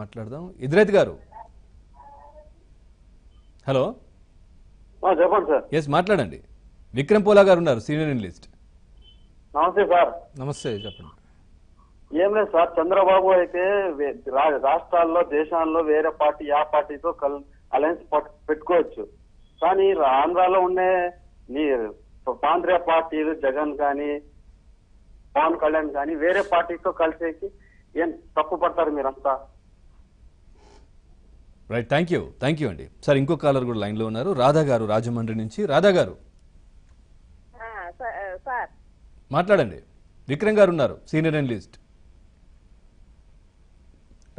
మాట్లాడదాం. ఇద్రైత్ గారు, హలో. చెప్పండి సార్. ఎస్, మాట్లాడండి. విక్రమ్ పోలా గారు ఉన్నారు, సీనియర్ అనలిస్ట్. నమస్తే సార్. నమస్తే, చెప్పండి. ఏం లేదు సార్, చంద్రబాబు అయితే రాష్ట్రాల్లో దేశాల్లో వేరే పార్టీ ఆ పార్టీతో అలయన్స్ పెట్టుకోవచ్చు, కానీ ఆంధ్రాలో ఉండే ప్రాంతీయ పార్టీలు జగన్ కానీ పవన్ కళ్యాణ్ కానీ వేరే పార్టీతో కలిసేకి ఏం తప్పు పడతారు మీరంతా? రైట్, థ్యాంక్ యూ అండి. సార్, ఇంకో కాలర్ కూడా లైన్లో ఉన్నారు, రాధా గారు రాజమండ్రి నుంచి. రాధా గారు మాట్లాడండి. విక్రమ్ గారు ఉన్నారు, సీనియర్ అనలిస్ట్.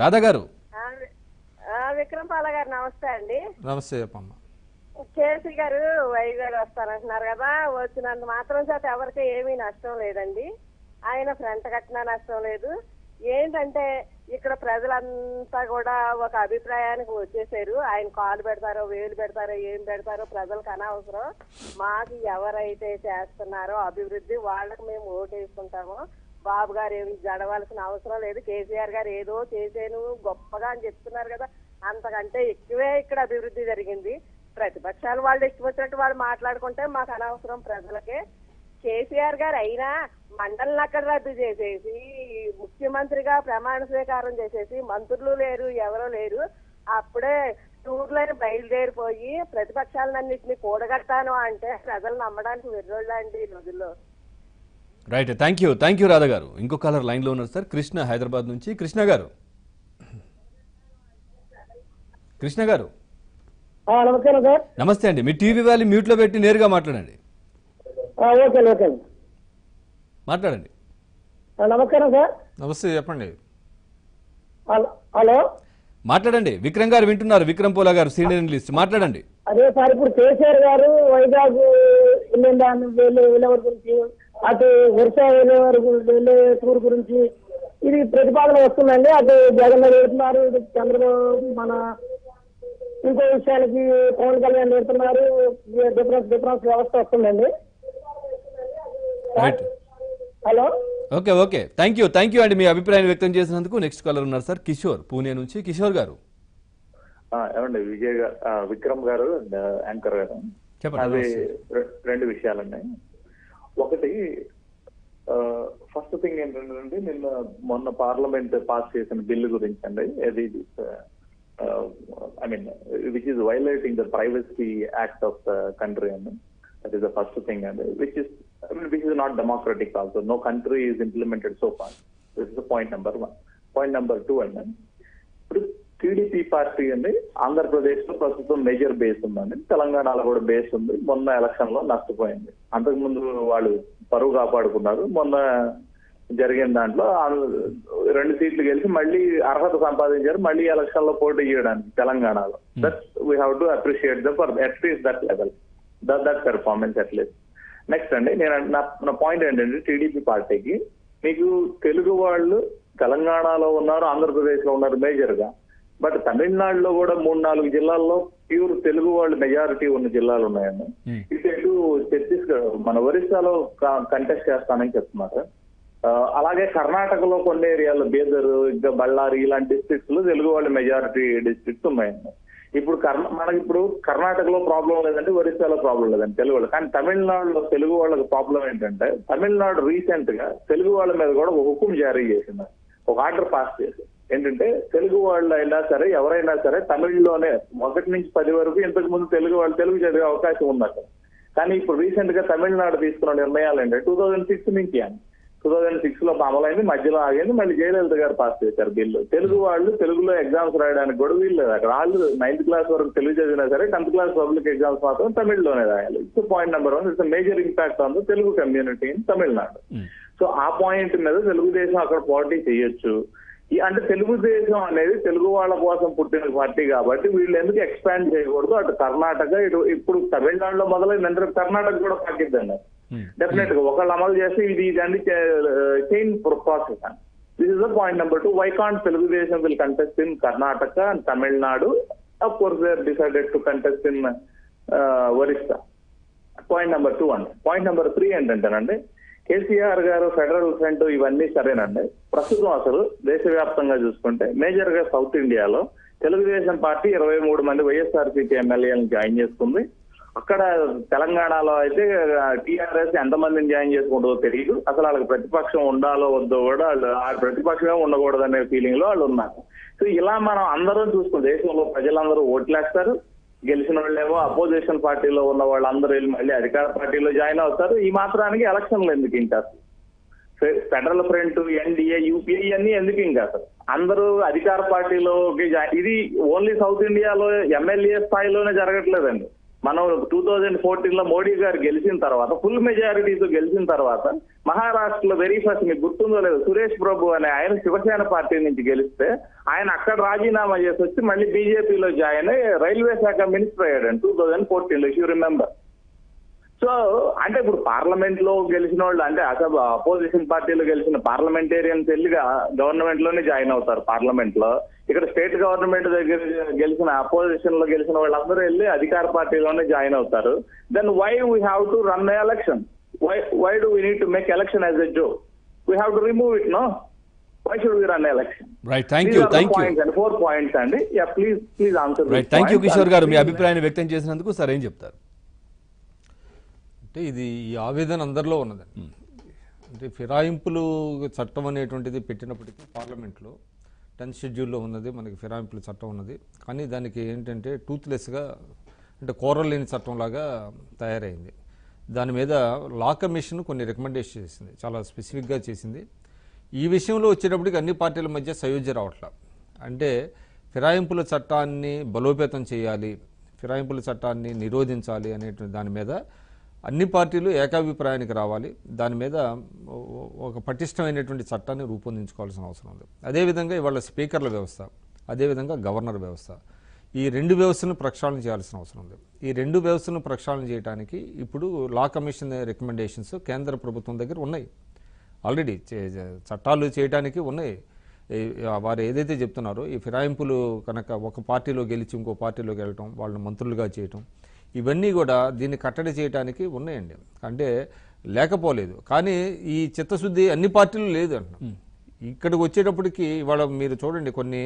రాధా గారు. విక్రమ్ పాల గారు నమస్తే అండి. నమస్తే, చెప్పమ్మా. కేసీ గారు వైజాగ్ వస్తారంటున్నారు కదా, వచ్చినంత మాత్రం చేత ఎవరికి ఏమీ నష్టం లేదండి. ఆయన ఫ్రంట్ కట్టినా నష్టం లేదు. ఏంటంటే ఇక్కడ ప్రజలంతా కూడా ఒక అభిప్రాయానికి వచ్చేసారు. ఆయన కాలు పెడతారో వేలు పెడతారో ఏం పెడతారో ప్రజలకు అనవసరం. మాకు ఎవరైతే చేస్తున్నారో అభివృద్ధి వాళ్ళకి మేము ఓటు వేసుకుంటామో. బాబు గారు ఏమి జడవలసిన అవసరం లేదు. కేసీఆర్ గారు ఏదో చేసేను గొప్పగా అని చెప్తున్నారు కదా, అంతకంటే ఎక్కువే ఇక్కడ అభివృద్ధి జరిగింది. ప్రతిపక్షాలు వాళ్ళు ఇష్టం వచ్చినట్టు వాళ్ళు మాట్లాడుకుంటే మాకు అనవసరం ప్రజలకే. కేసీఆర్ గారు అయినా మండలిని అక్కడ రద్దు చేసేసి ముఖ్యమంత్రిగా ప్రమాణ స్వీకారం చేసేసి మంత్రులు లేరు, ఎవరో లేరు, అప్పుడే టూర్లను బయలుదేరిపోయి ప్రతిపక్షాలన్నింటినీ కూడగట్టాను అంటే ప్రజలు నమ్మడానికి వెర్రోళ్ళండి ఈ రోజుల్లో. రైట్, థ్యాంక్ యూ రాధా గారు. ఇంకో కాలర్ లైన్లో ఉన్నారు సార్, కృష్ణ హైదరాబాద్ నుంచి. కృష్ణ గారు. నమస్కారం సార్. నమస్తే అండి. మీ టీవీ వ్యాలీ మ్యూట్లో పెట్టి నేరుగా మాట్లాడండి. మాట్లాడండి. నమస్కారం సార్. నమస్తే, చెప్పండి. హలో, మాట్లాడండి. విక్రమ్ గారు వింటున్నారు, విక్రమ్ పోలా గారు, సీనియర్ అనలిస్ట్. మాట్లాడండి. అదే సార్, ఇప్పుడు కేసీఆర్ గారు వైజాగ్ వెళ్ళే గురించి, అటు వర్ష వెళ్ళే టూర్ గురించి ఇది ప్రతిపాదన వస్తుందండి. అటు జగన్ వెళ్తున్నారు, ఇటు చంద్రబాబు మన ఇంకో విషయానికి పవన్ కళ్యాణ్ వెళ్తున్నారు. డిఫరెన్స్ వ్యవస్థ వస్తుందండి. హలో, ఓకే, థ్యాంక్ యూ అండి మీ అభిప్రాయాన్ని వ్యక్తం చేసినందుకు. నెక్స్ట్ కాలర్ ఉన్నారు సార్, కిషోర్, పూణే నుంచి. కిషోర్ గారు. ఏమండి విక్రమ్ గారు యాంకర్ గారు, అది రెండు విషయాలండి. ఒకటి, ఫస్ట్ థింగ్ ఏంటంటే మొన్న పార్లమెంట్ పాస్ చేసిన బిల్లు గురించి అండి. అది which is violating the privacy act of the country అండి. That is the first thing అండి, which is not democratic also. No country is implemented so far. This is the point number 1. Point number 2 అండి, ఇప్పుడు TDP party అండి ఆంధ్రప్రదేశ్ లో ప్రస్తుతం major base ఉందండి, తెలంగాణలో కూడా బేస్ ఉంది. మొన్న ఎలక్షన్ లో నష్టపోయింది. అంతకుముందు వాళ్ళు పరువు కాపాడుకున్నారు. మొన్న జరిగిన దాంట్లో 2 సీట్లు గెలిచి మళ్ళీ అర్హత సంపాదించారు, మళ్ళీ ఎలక్షన్ లో పోటీ చేయడానికి తెలంగాణలో. That we have to appreciate the for at least that level, that performance at least. Next అండి, నా పాయింట్ ఏంటంటే టీడీపీ పార్టీకి, మీకు తెలుగు వాళ్ళు తెలంగాణలో ఉన్నారు, ఆంధ్రప్రదేశ్ లో ఉన్నారు మేజర్ గా, బట్ తమిళనాడులో కూడా 3-4 జిల్లాల్లో ప్యూర్ తెలుగు వాళ్ళు మెజారిటీ ఉన్న జిల్లాలు ఉన్నాయండి. ఇటు ఛత్తీస్గఢ్ మన ఒరిస్సాలో కంటెస్ట్ చేస్తానని చెప్తున్నారు. అలాగే కర్ణాటకలో కొన్ని ఏరియాలో బీదర్, ఇంకా బళ్ళారి ఇలాంటి డిస్ట్రిక్ట్స్ లో తెలుగు వాళ్ళు మెజారిటీ డిస్ట్రిక్ట్స్ ఉన్నాయండి. ఇప్పుడు మనకి ఇప్పుడు కర్ణాటకలో ప్రాబ్లం లేదంటే ఒరిస్సాలో ప్రాబ్లం లేదండి తెలుగు వాళ్ళు. కానీ తమిళనాడులో తెలుగు వాళ్ళకి ప్రాబ్లం ఏంటంటే, తమిళనాడు రీసెంట్ గా తెలుగు వాళ్ళ మీద కూడా ఒక హుకుం జారీ చేసింది, ఒక ఆర్డర్ పాస్ చేసి. ఏంటంటే తెలుగు వాళ్ళు అయినా సరే ఎవరైనా సరే తమిళ్లోనే 1 నుంచి 10 వరకు ఇంతకు ముందు తెలుగు వాళ్ళు తెలుగు చదివే అవకాశం ఉంది అక్కడ. కానీ ఇప్పుడు రీసెంట్ గా తమిళనాడు తీసుకున్న నిర్ణయాలు ఏంటంటే 2006 నుంచి 2006 లో అమలైంది, మధ్యలో ఆగింది, మళ్ళీ జయలలిత గారు పాస్ చేశారు బిల్లు. తెలుగు వాళ్ళు తెలుగులో ఎగ్జామ్స్ రాయడానికి కూడా వీళ్ళు అక్కడ వాళ్ళు 9th క్లాస్ వరకు తెలుగు చదివినా సరే 10th క్లాస్ పబ్లిక్ ఎగ్జామ్స్ మాత్రం తమిళ్లోనే రాయాలి. So point number 1, it's major impact on the Telugu community in Tamil Nadu. So ఆ పాయింట్ మీద తెలుగుదేశం అక్కడ పోటీ చేయొచ్చు. అంటే తెలుగుదేశం అనేది తెలుగు వాళ్ళ కోసం పుట్టిన పార్టీ కాబట్టి వీళ్ళు ఎందుకు ఎక్స్పాండ్ చేయకూడదు? అటు కర్ణాటక, ఇటు ఇప్పుడు తమిళనాడులో మొదలైందంటే కర్ణాటక కూడా పాకిద్దండి. డెఫినెట్ గా ఒకళ్ళు అమలు చేసి ఇది అన్ని chain process. This is the point number 2. Why can't Telugu Desam will contest in Karnataka and Tamil Nadu? Of course they are decided to contest in Orissa. Point number 2 అండి. పాయింట్ నెంబర్ 3 ఏంటంటేనండి, కేసీఆర్ గారు ఫెడరల్ ఫ్రంట్ ఇవన్నీ సరేనండి. ప్రస్తుతం అసలు దేశవ్యాప్తంగా చూసుకుంటే మేజర్ గా సౌత్ ఇండియాలో తెలుగుదేశం పార్టీ 23 మంది వైఎస్ఆర్సీపీ ఎమ్మెల్యేలను జాయిన్ చేసుకుంది. అక్కడ తెలంగాణలో అయితే టీఆర్ఎస్ ఎంతమందిని జాయిన్ చేసుకుంటుందో తెలియదు. అసలు వాళ్ళకి ప్రతిపక్షం ఉండాలో వద్దో కూడా వాళ్ళు ఆ ప్రతిపక్షమే ఉండకూడదు అనే ఫీలింగ్ లో వాళ్ళు ఉన్నారు. సో ఇలా మనం అందరం చూసుకుని దేశంలో ప్రజలందరూ ఓట్లేస్తారు. గెలిచిన వాళ్ళేమో అపోజిషన్ పార్టీలో ఉన్న వాళ్ళందరూ వెళ్ళి మళ్ళీ అధికార పార్టీలో జాయిన్ అవుతారు. ఈ మాత్రానికి ఎలక్షన్లు ఎందుకు ఇంకా? ఫెడరల్ ఫ్రంట్, ఎన్డీఏ, యూపీఏ ఇవన్నీ ఎందుకు ఇంకా? అసలు అందరూ అధికార పార్టీలోకి ఇది ఓన్లీ సౌత్ ఇండియాలో ఎమ్మెల్యే స్థాయిలోనే జరగట్లేదండి. మనం 2014 మోడీ గారు గెలిచిన తర్వాత ఫుల్ మెజారిటీతో గెలిచిన తర్వాత మహారాష్ట్రలో వెరీ ఫస్ట్, మీకు గుర్తుందో లేదు, సురేష్ ప్రభు అనే ఆయన శివసేన పార్టీ నుంచి గెలిస్తే ఆయన అక్కడ రాజీనామా చేసి వచ్చి మళ్ళీ బీజేపీలో జాయిన్ అయ్యి రైల్వే శాఖ మినిస్టర్ అయ్యాడు 2014 ఇఫ్ యూ రిమెంబర్. సో అంటే ఇప్పుడు పార్లమెంట్ లో గెలిచిన వాళ్ళు అంటే అసలు అపోజిషన్ పార్టీలో గెలిచిన పార్లమెంటేరియన్స్ వెళ్ళి గవర్నమెంట్ లోనే జాయిన్ అవుతారు పార్లమెంట్ లో. ఇక్కడ స్టేట్ గవర్నమెంట్ దగ్గర గెలిచిన అపోజిషన్ లో గెలిచిన వాళ్ళందరూ వెళ్ళి అధికార పార్టీలోనే జాయిన్ అవుతారు. Then why we have to run election? Why do we need to make election as a joke? We have to remove it, no? Why should we run election? Right, thank you. And 4 points అండి. Yeah, please answer. Right, thank you Kishore గారు, మీ అభిప్రాయాన్ని వ్యక్తం చేసినందుకు. Sir ఏం చెప్తారు? అంటే ఇది ఈ ఆవేదన అందరిలో ఉన్నదండి. అంటే ఫిరాయింపులు చట్టం అనేటువంటిది పెట్టినప్పటికీ పార్లమెంట్లో 10th షెడ్యూల్లో ఉన్నది, మనకి ఫిరాయింపుల చట్టం ఉన్నది. కానీ దానికి ఏంటంటే టూత్లెస్గా అంటే కూరలు లేని చట్టంలాగా తయారైంది. దాని మీద లా కమిషన్ కొన్ని రికమెండేషన్ చేసింది, చాలా స్పెసిఫిక్గా చేసింది. ఈ విషయంలో వచ్చేటప్పటికి అన్ని పార్టీల మధ్య సయోధ్య రావట్లా. అంటే ఫిరాయింపుల చట్టాన్ని బలోపేతం చేయాలి, ఫిరాయింపుల చట్టాన్ని నిరోధించాలి అనేటువంటి దాని మీద అన్ని పార్టీలు ఏకాభిప్రాయానికి రావాలి. దాని మీద ఒక పటిష్టమైనటువంటి చట్టాన్ని రూపొందించుకోవాల్సిన అవసరం ఉంది. అదేవిధంగా ఇవాళ స్పీకర్ల వ్యవస్థ, అదేవిధంగా గవర్నర్ వ్యవస్థ, ఈ 2 వ్యవస్థలను ప్రక్షాళన చేయాల్సిన అవసరం ఉంది. ఈ 2 వ్యవస్థలను ప్రక్షాళన చేయడానికి ఇప్పుడు లా కమిషన్ రికమెండేషన్స్ కేంద్ర ప్రభుత్వం దగ్గర ఉన్నాయి. ఆల్రెడీ చట్టాలు చేయడానికి ఉన్నాయి. వారు ఏదైతే చెప్తున్నారో ఈ ఫిరాయింపులు కనుక ఒక పార్టీలో గెలిచి ఇంకో పార్టీలోకి వెళ్ళటం, వాళ్ళని మంత్రులుగా చేయటం, ఇవన్నీ కూడా దీన్ని కట్టడి చేయడానికి ఉన్నాయండి. అంటే లేకపోలేదు. కానీ ఈ చిత్తశుద్ధి అన్ని పార్టీలు లేదు అంటున్నాం. ఇక్కడికి వచ్చేటప్పటికి ఇవాళ మీరు చూడండి కొన్ని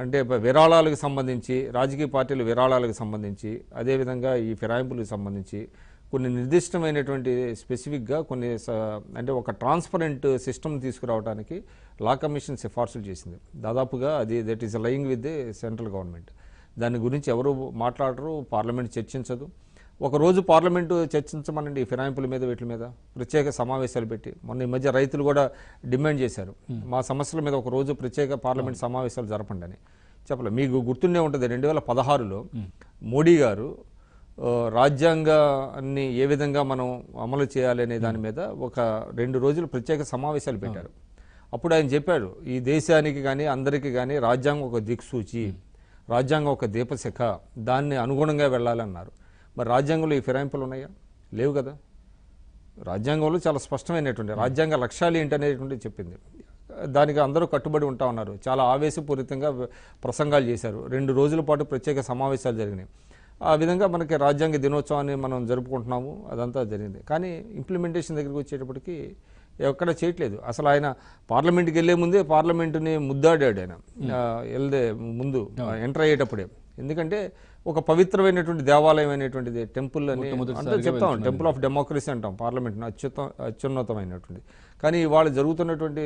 అంటే విరాళాలకు సంబంధించి, రాజకీయ పార్టీల విరాళాలకు సంబంధించి, అదేవిధంగా ఈ ఫిరాయింపులకు సంబంధించి కొన్ని నిర్దిష్టమైనటువంటి స్పెసిఫిక్గా కొన్ని అంటే ఒక ట్రాన్స్పరెంట్ సిస్టమ్ తీసుకురావడానికి లా కమిషన్ సిఫార్సులు చేసింది. దాదాపుగా అది that is lying with the central government. దాని గురించి ఎవరు మాట్లాడరు, పార్లమెంట్ చర్చించదు. ఒకరోజు పార్లమెంటు చర్చించమనండి ఈ ఫిరాయింపుల మీద, వీటి మీద ప్రత్యేక సమావేశాలు పెట్టి. మొన్న ఈ మధ్య రైతులు కూడా డిమాండ్ చేశారు, మా సమస్యల మీద ఒకరోజు ప్రత్యేక పార్లమెంట్ సమావేశాలు జరపండి అని. చెప్పలేదు. మీకు గుర్తుండే ఉంటుంది 2016లో మోడీ గారు రాజ్యాంగాన్ని ఏ విధంగా మనం అమలు చేయాలి అనే దాని మీద ఒక 2 రోజులు ప్రత్యేక సమావేశాలు పెట్టారు. అప్పుడు ఆయన చెప్పాడు, ఈ దేశానికి కానీ అందరికీ కానీ రాజ్యాంగం ఒక దిక్సూచి, రాజ్యాంగం ఒక దీపశిఖ, దాన్ని అనుగుణంగా వెళ్ళాలన్నారు. మరి రాజ్యాంగంలో ఈ ఫిరాయింపులు ఉన్నాయా? లేవు కదా. రాజ్యాంగంలో చాలా స్పష్టమైనటువంటి రాజ్యాంగ లక్ష్యాలు ఏంటనేటువంటిది చెప్పింది. దానికి అందరూ కట్టుబడి ఉంటా ఉన్నారు. చాలా ఆవేశపూరితంగా ప్రసంగాలు చేశారు. 2 రోజుల పాటు ప్రత్యేక సమావేశాలు జరిగినాయి. ఆ విధంగా మనకి రాజ్యాంగ దినోత్సవాన్ని మనం జరుపుకుంటున్నాము, అదంతా జరిగింది. కానీ ఇంప్లిమెంటేషన్ దగ్గరికి వచ్చేటప్పటికి ఎక్కడ చేయట్లేదు. అసలు ఆయన పార్లమెంట్కి వెళ్లే ముందే పార్లమెంటుని ముద్దాడాడు ఆయన వెళ్దే ముందు ఎంటర్ అయ్యేటప్పుడే. ఎందుకంటే ఒక పవిత్రమైనటువంటి దేవాలయం అనేటువంటిది టెంపుల్ అని అంటే చెప్తాం, టెంపుల్ ఆఫ్ డెమోక్రసీ అంటాం పార్లమెంట్ని, అత్యున్నతమైనటువంటి. కానీ ఇవాళ జరుగుతున్నటువంటి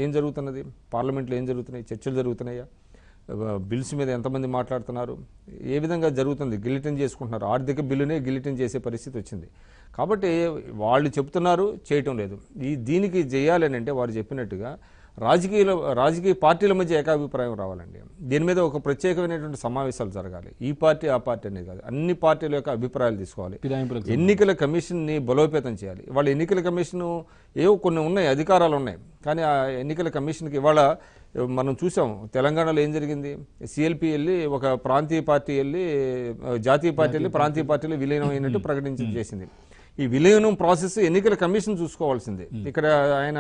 ఏం జరుగుతున్నది, పార్లమెంట్లో ఏం జరుగుతున్నాయి? చర్చలు జరుగుతున్నాయా? బిల్స్ మీద ఎంతమంది మాట్లాడుతున్నారు? ఏ విధంగా జరుగుతుంది? గిలిటిన్ చేసుకుంటున్నారు. ఆర్థిక బిల్లునే గిలిటిన్ చేసే పరిస్థితి వచ్చింది. కాబట్టి వాళ్ళు చెప్తున్నారు, చేయటం లేదు. దీనికి చేయాలని అంటే వారు చెప్పినట్టుగా రాజకీయ పార్టీల మధ్య ఏకాభిప్రాయం రావాలండి. దీని మీద ఒక ప్రత్యేకమైనటువంటి సమావేశాలు జరగాలి. ఈ పార్టీ ఆ పార్టీ అనేది కాదు, అన్ని పార్టీల యొక్క అభిప్రాయాలు తీసుకోవాలి. ఎన్నికల కమిషన్ని బలోపేతం చేయాలి. వాళ్ళ ఎన్నికల కమిషన్ ఏవో కొన్ని ఉన్నాయి, అధికారాలు ఉన్నాయి. కానీ ఆ ఎన్నికల కమిషన్కి ఇవాళ మనం చూసాం తెలంగాణలో ఏం జరిగింది. సిఎల్పి వెళ్ళి ఒక ప్రాంతీయ పార్టీ వెళ్ళి జాతీయ పార్టీ వెళ్ళి ప్రాంతీయ పార్టీలో విలీనం అయినట్టు చేసింది. ఈ విలీనం ప్రాసెస్ ఎన్నికల కమిషన్ చూసుకోవాల్సిందే. ఇక్కడ ఆయన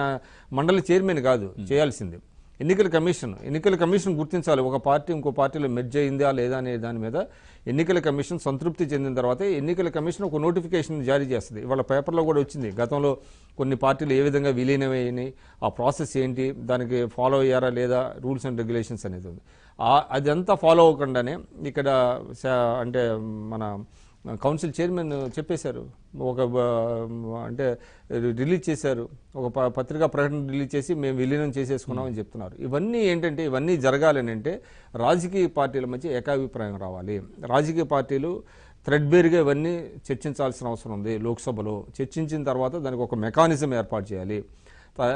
మండలి చైర్మన్ కాదు చేయాల్సింది. ఎన్నికల కమిషన్ గుర్తించాలి ఒక పార్టీ ఇంకో పార్టీలో మెర్జ్ అయిందా లేదా అనే దాని మీద ఎన్నికల కమిషన్ సంతృప్తి చెందిన తర్వాత ఎన్నికల కమిషన్ ఒక నోటిఫికేషన్ జారీ చేస్తుంది. ఇవాళ పేపర్లో కూడా వచ్చింది, గతంలో కొన్ని పార్టీలు ఏ విధంగా విలీనమైనాయి, ఆ ప్రాసెస్ ఏంటి, దానికి ఫాలో అయ్యారా లేదా, రూల్స్ అండ్ రెగ్యులేషన్స్ అనేది ఉంది. అదంతా ఫాలో అవ్వకుండానే ఇక్కడ అంటే మన కౌన్సిల్ చైర్మన్ చెప్పేశారు, ఒక అంటే రిలీజ్ చేశారు, ఒక పత్రికా ప్రకటన రిలీజ్ చేసి మేము విలీనం చేసేసుకున్నామని చెప్తున్నారు. ఇవన్నీ ఏంటంటే ఇవన్నీ జరగాలని అంటే రాజకీయ పార్టీల మధ్య ఏకాభిప్రాయం రావాలి. రాజకీయ పార్టీలు థ్రెడ్బేర్గా ఇవన్నీ చర్చించాల్సిన అవసరం ఉంది. లోక్సభలో చర్చించిన తర్వాత దానికి ఒక మెకానిజం ఏర్పాటు చేయాలి.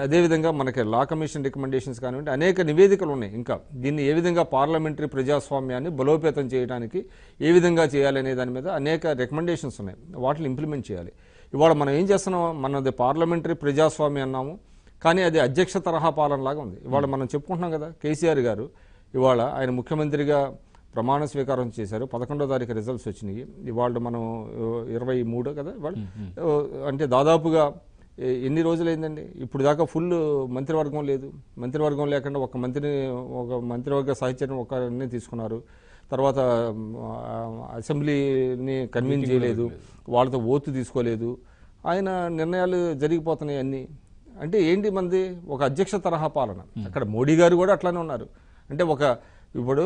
అదేవిధంగా మనకి లా కమిషన్ రికమెండేషన్స్ కానివ్వండి, అనేక నివేదికలు ఉన్నాయి. ఇంకా దీన్ని ఏ విధంగా పార్లమెంటరీ ప్రజాస్వామ్యాన్ని బలోపేతం చేయడానికి ఏ విధంగా చేయాలనే దాని మీద అనేక రికమెండేషన్స్ ఉన్నాయి. వాటిని ఇంప్లిమెంట్ చేయాలి. ఇవాళ మనం ఏం చేస్తున్నాం, మనది పార్లమెంటరీ ప్రజాస్వామ్యం అన్నాము, కానీ అది అధ్యక్ష తరహా పాలనలాగా ఉంది. ఇవాళ మనం చెప్పుకుంటున్నాం కదా, కేసీఆర్ గారు ఇవాళ ఆయన ముఖ్యమంత్రిగా ప్రమాణ స్వీకారం చేశారు. 11వ తారీఖు రిజల్ట్స్ వచ్చినాయి. ఇవాళ మనం 23 కదా ఇవాళ, అంటే దాదాపుగా ఎన్ని రోజులైందండి ఇప్పుడు దాకా ఫుల్ మంత్రివర్గం లేదు. మంత్రివర్గం లేకుండా ఒక మంత్రివర్గ సాహిత్యాన్ని ఒకరిని తీసుకున్నారు. తర్వాత అసెంబ్లీని కన్వీన్ చేయలేదు, వాళ్ళతో ఓతు తీసుకోలేదు. ఆయన నిర్ణయాలు జరిగిపోతున్నాయి అన్నీ. అంటే ఏంటి మంది ఒక అధ్యక్ష తరహా పాలన. అక్కడ మోడీ గారు కూడా అట్లానే ఉన్నారు. అంటే ఇప్పుడు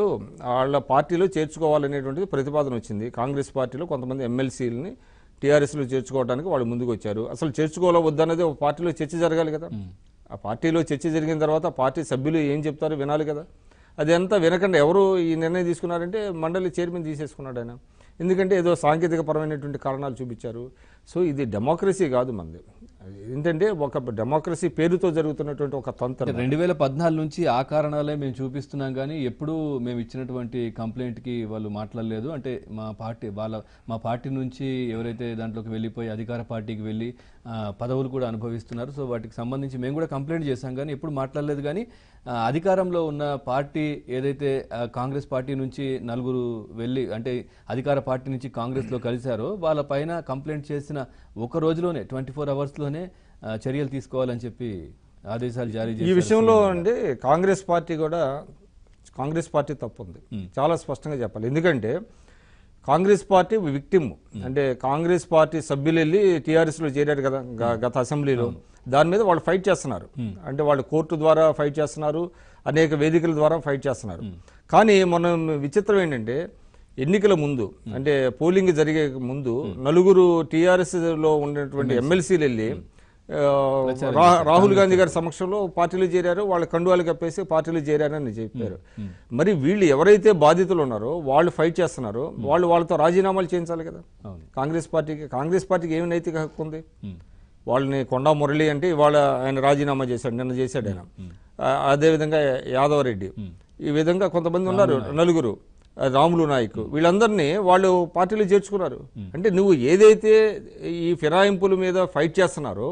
వాళ్ళ పార్టీలో చేర్చుకోవాలనేటువంటిది ప్రతిపాదన వచ్చింది. కాంగ్రెస్ పార్టీలో కొంతమంది ఎమ్మెల్సీలని టీఆర్ఎస్లో చేర్చుకోవడానికి వాళ్ళు ముందుకు వచ్చారు. అసలు చేర్చుకోవాలో వద్దన్నది ఒక పార్టీలో చర్చ జరగాలి కదా. ఆ పార్టీలో చర్చ జరిగిన తర్వాత పార్టీ సభ్యులు ఏం చెప్తారో వినాలి కదా. అదంతా వినకుండా ఎవరు ఈ నిర్ణయం తీసుకున్నారంటే మండలి చైర్మన్ తీసేసుకున్నాడు ఆయన. ఎందుకంటే ఏదో సాంకేతిక పరమైనటువంటి కారణాలు చూపించారు. సో ఇది డెమోక్రసీ కాదు మనది. ఏంటంటే ఒక డెమోక్రసీ పేరుతో జరుగుతున్నటువంటి ఒక తంత్రం. 2014 నుంచి ఆ కారణాలే మేము చూపిస్తున్నాం, కానీ ఎప్పుడూ మేము ఇచ్చినటువంటి కంప్లైంట్కి వాళ్ళు మాట్లాడలేదు. అంటే మా పార్టీ నుంచి ఎవరైతే దాంట్లోకి వెళ్ళిపోయి అధికార పార్టీకి వెళ్ళి పదవులు కూడా అనుభవిస్తున్నారు. సో వాటికి సంబంధించి మేము కూడా కంప్లైంట్ చేశాం, కానీ ఎప్పుడు మాట్లాడలేదు. కానీ అధికారంలో ఉన్న పార్టీ ఏదైతే కాంగ్రెస్ పార్టీ నుంచి నలుగురు వెళ్ళి అంటే అధికార పార్టీ నుంచి కాంగ్రెస్లో కలిశారో వాళ్ళ పైన కంప్లైంట్ చేసిన ఒక రోజులోనే 24 అవర్స్లోనే చర్యలు తీసుకోవాలని చెప్పి ఆదేశాలు జారీ చేశారు. ఈ విషయంలో అండి కాంగ్రెస్ పార్టీ తప్పు ఉంది, చాలా స్పష్టంగా చెప్పాలి. ఎందుకంటే కాంగ్రెస్ పార్టీ విక్టిమ్. అంటే కాంగ్రెస్ పార్టీ సభ్యులు వెళ్ళి టీఆర్ఎస్లో చేరారు కదా గత అసెంబ్లీలో, దాని మీద వాళ్ళు ఫైట్ చేస్తున్నారు. అంటే వాళ్ళు కోర్టు ద్వారా ఫైట్ చేస్తున్నారు, అనేక వేదికల ద్వారా ఫైట్ చేస్తున్నారు. కానీ మనం విచిత్రం ఏంటంటే ఎన్నికల ముందు అంటే పోలింగ్ జరిగే ముందు నలుగురు టీఆర్ఎస్ లో ఉన్నటువంటి ఎమ్మెల్సీలు వెళ్ళి రాహుల్ గాంధీ గారి సమక్షంలో పార్టీలు చేరారు, వాళ్ళ కండువాలు కప్పేసి పార్టీలు చేరారని చెప్పారు. మరి వీళ్ళు ఎవరైతే బాధితులు ఉన్నారో వాళ్ళు ఫైట్ చేస్తున్నారో వాళ్ళతో రాజీనామాలు చేయించాలి కదా. కాంగ్రెస్ పార్టీకి ఏమి నైతిక హక్కు ఉంది? వాళ్ళని కొండా మురళి అంటే ఇవాళ ఆయన రాజీనామా చేశాడు, నిన్న చేశాడు ఆయన. అదేవిధంగా యాదవ్ రెడ్డి, ఈ విధంగా కొంతమంది ఉన్నారు, నలుగురు, రాములు నాయక్, వీళ్ళందరినీ వాళ్ళు పార్టీలో చేర్చుకున్నారు. అంటే నువ్వు ఏదైతే ఈ ఫిరాయింపుల మీద ఫైట్ చేస్తున్నారో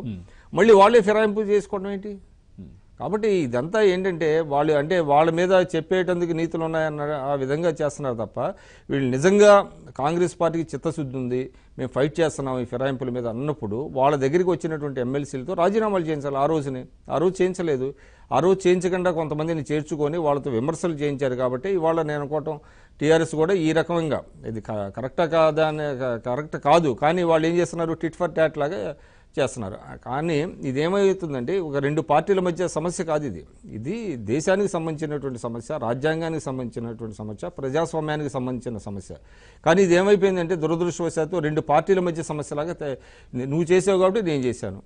మళ్ళీ వాళ్ళే ఫిరాయింపులు చేసుకోవడం ఏంటి? కాబట్టి ఇదంతా ఏంటంటే వాళ్ళ మీద చెప్పేటందుకు నీతులు ఉన్నాయన్న ఆ విధంగా చేస్తున్నారు తప్ప వీళ్ళు నిజంగా కాంగ్రెస్ పార్టీకి చిత్తశుద్ధి ఉంది, మేము ఫైట్ చేస్తున్నాం ఈ ఫిరాయింపుల మీద అన్నప్పుడు వాళ్ళ దగ్గరికి వచ్చినటువంటి ఎమ్మెల్సీలతో రాజీనామాలు చేయించాలి. ఆ రోజు చేయించలేదు. ఆ రోజు చేయించకుండా కొంతమందిని చేర్చుకొని వాళ్ళతో విమర్శలు చేయించారు. కాబట్టి ఇవాళ నేను అనుకోవటం టీఆర్ఎస్ కూడా ఈ రకంగా ఇది కరెక్ట్ కాదు, కానీ వాళ్ళు ఏం చేస్తున్నారు, టిట్ ఫర్ టాట్ లాగా చేస్తున్నారు. కానీ ఇదేమవుతుందంటే ఒక రెండు పార్టీల మధ్య సమస్య కాదు, ఇది దేశానికి సంబంధించినటువంటి సమస్య, రాజ్యాంగానికి సంబంధించినటువంటి సమస్య, ప్రజాస్వామ్యానికి సంబంధించిన సమస్య. కానీ ఇది ఏమైపోయిందంటే దురదృష్టవశాత్తు రెండు పార్టీల మధ్య సమస్యలాగా నువ్వు చేసావు కాబట్టి నేను చేశాను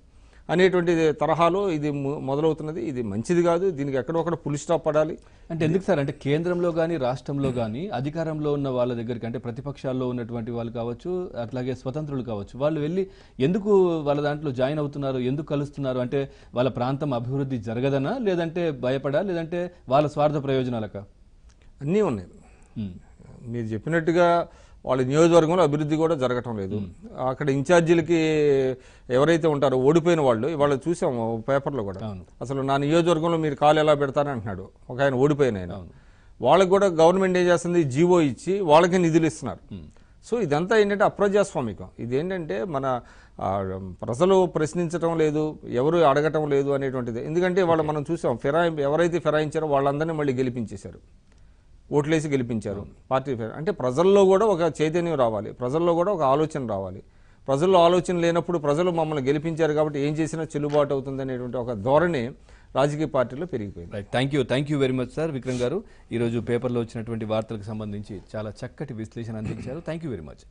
అనేటువంటి తరహాలో ఇది మొదలవుతున్నది. ఇది మంచిది కాదు. దీనికి ఎక్కడొక్కడ పులి స్టాప్ పడాలి. అంటే ఎందుకు సార్, అంటే కేంద్రంలో కానీ రాష్ట్రంలో కానీ అధికారంలో ఉన్న వాళ్ళ దగ్గరికి, అంటే ప్రతిపక్షాల్లో ఉన్నటువంటి వాళ్ళు కావచ్చు, అట్లాగే స్వతంత్రులు కావచ్చు, వాళ్ళు వెళ్ళి ఎందుకు వాళ్ళ దాంట్లో జాయిన్ అవుతున్నారు, ఎందుకు కలుస్తున్నారు? అంటే వాళ్ళ ప్రాంతం అభివృద్ధి జరగదనా, లేదంటే భయపడా, లేదంటే వాళ్ళ స్వార్థ ప్రయోజనాలకా? అన్నీ ఉన్నాయి. మీరు చెప్పినట్టుగా వాళ్ళ నియోజకవర్గంలో అభివృద్ధి కూడా జరగటం లేదు. అక్కడ ఇన్ఛార్జీలకి ఎవరైతే ఉంటారో ఓడిపోయిన వాళ్ళు, ఇవాళ చూసాము పేపర్లో కూడా, అసలు నా నియోజకవర్గంలో మీరు కాలు ఎలా పెడతారని అంటున్నాడు ఒక ఆయన, ఓడిపోయిన ఆయన. వాళ్ళకి కూడా గవర్నమెంట్ ఏం చేస్తుంది, జీవో ఇచ్చి వాళ్ళకి నిధులు ఇస్తున్నారు. సో ఇదంతా ఏంటంటే అప్రజాస్వామికం. ఇదేంటంటే మన ప్రజలు ప్రశ్నించడం లేదు, ఎవరు అడగటం లేదు అనేటువంటిది. ఎందుకంటే వాళ్ళు మనం చూసాం, ఎవరైతే ఫిరాయించారో వాళ్ళందరినీ మళ్ళీ గెలిపించేశారు, ఓట్లేసి గెలిపించారు. పార్టీ అంటే ప్రజల్లో కూడా ఒక చైతన్యం రావాలి, ప్రజల్లో కూడా ఒక ఆలోచన రావాలి. ప్రజల్లో ఆలోచన లేనప్పుడు ప్రజలు మమ్మల్ని గెలిపించారు కాబట్టి ఏం చేసినా చెల్లుబాటు అవుతుంది అనేటువంటి ఒక ధోరణి రాజకీయ పార్టీలో పెరిగిపోయింది. Right, thank you very much sir. Vikram గారు, ఈరోజు పేపర్లో వచ్చినటువంటి వార్తలకు సంబంధించి చాలా చక్కటి విశ్లేషణ అందించారు. Thank you very much.